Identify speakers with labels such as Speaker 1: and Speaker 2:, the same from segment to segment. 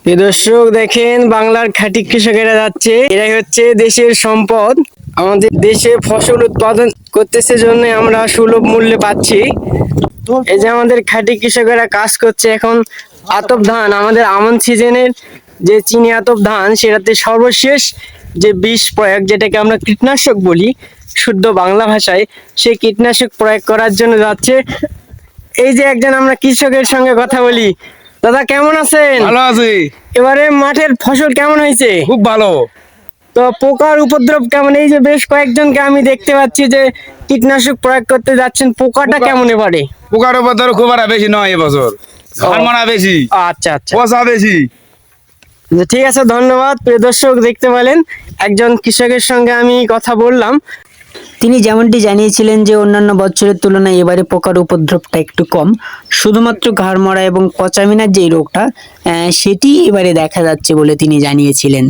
Speaker 1: প্রিয় দর্শক দেখেন, বাংলার খাঁটি কৃষকেরা যাচ্ছে, এরাই হচ্ছে দেশের সম্পদ। আমাদের দেশে ফসল উৎপাদন করতেছে জন্য আমরা সুলভ মূল্যে পাচ্ছি। এই যে আমাদের খাঁটি কৃষকেরা কাজ করছে এখন। আতপ ধান, আমাদের আমন সিজনের যে চিনি আতপ ধান, সেটাতে সর্বশেষ যে বিষ প্রয়োগ, যেটাকে আমরা কীটনাশক বলি শুদ্ধ বাংলা ভাষায়, সেই কীটনাশক প্রয়োগ করার জন্য যাচ্ছে। এই যে একজন আমরা কৃষকের সঙ্গে কথা বলি। দাদা কেমন আছেন?
Speaker 2: ভালো আছি।
Speaker 1: এবারে মাঠের ফসল কেমন হয়েছে?
Speaker 2: খুব ভালো।
Speaker 1: তো পোকার উপদ্রব কেমন? এই যে বেশ কয়েকজনকে আমি দেখতে পাচ্ছি যে কীটনাশক প্রয়োগ করতে যাচ্ছেন, পোকাটা কেমন এবারে?
Speaker 2: পোকার উপদ্রব খুব একটা বেশি নয় এবছর। হারমানা বেশি,
Speaker 1: আচ্ছা আচ্ছা,
Speaker 2: পচা বেশি।
Speaker 1: ঠিক আছে, ধন্যবাদ। প্রিয় দর্শক দেখতে পেলেন, একজন কৃষকের সঙ্গে আমি কথা বললাম।
Speaker 3: তিনি যেমনটি জানিয়েছিলেন যে অন্যান্য বছরের তুলনায় এবারে পোকার উপদ্রবটা একটু কম, শুধুমাত্র ঘাড় মরা এবং পচামিনার যে রোগটা সেটি এবারে দেখা যাচ্ছে বলে তিনি জানিয়েছিলেন।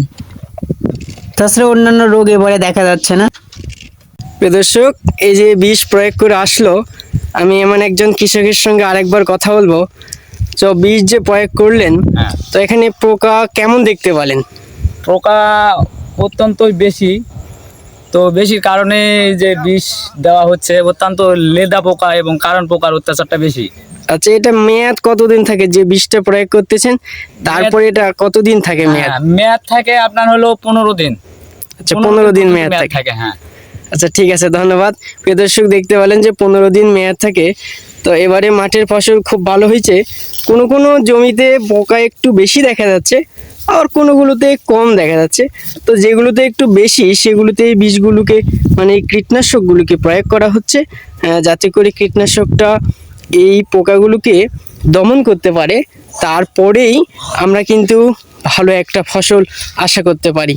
Speaker 3: তাছাড়া অন্যান্য রোগ এবারে দেখা যাচ্ছে না।
Speaker 1: প্রিয় দর্শক, এই যে বিষ প্রয়োগ করে আসলো, আমি এমন একজন কৃষকের সঙ্গে আরেকবার কথা বলবো। তো বিষ যে প্রয়োগ করলেন, তো এখানে পোকা কেমন দেখতে পেলেন?
Speaker 4: পোকা অত্যন্তই বেশি, তো বেশির কারণে যে বিষ দেওয়া হচ্ছে, অত্যন্ত লেদা পোকা এবং কারণ পোকার অত্যাচারটা বেশি।
Speaker 1: আচ্ছা, এটা মেয়াদ কতদিন থাকে যে বিষটা প্রয়োগ করতেছেন? তারপরে এটা কতদিন থাকে মেয়াদ?
Speaker 4: মেয়াদ থাকে আপনার হলো 15 দিন।
Speaker 1: আচ্ছা, 15 দিন মেয়াদ থাকে।
Speaker 4: হ্যাঁ।
Speaker 1: আচ্ছা ঠিক আছে, ধন্যবাদ। প্রিয় দর্শক দেখতে পেলেন যে 15 দিন মেয়াদ থাকে। তো এবারে মাঠের ফসল খুব ভালো হয়েছে। কোনো কোনো জমিতে পোকা একটু বেশি দেখা যাচ্ছে, আর কোনোগুলোতে কম দেখা যাচ্ছে। তো যেগুলোতে একটু বেশি, সেগুলোতে এই বীজগুলোকে মানে এই কীটনাশকগুলোকে প্রয়োগ করা হচ্ছে, যাতে করে কীটনাশকটা এই পোকাগুলোকে দমন করতে পারে। তারপরেই আমরা কিন্তু ভালো একটা ফসল আশা করতে পারি।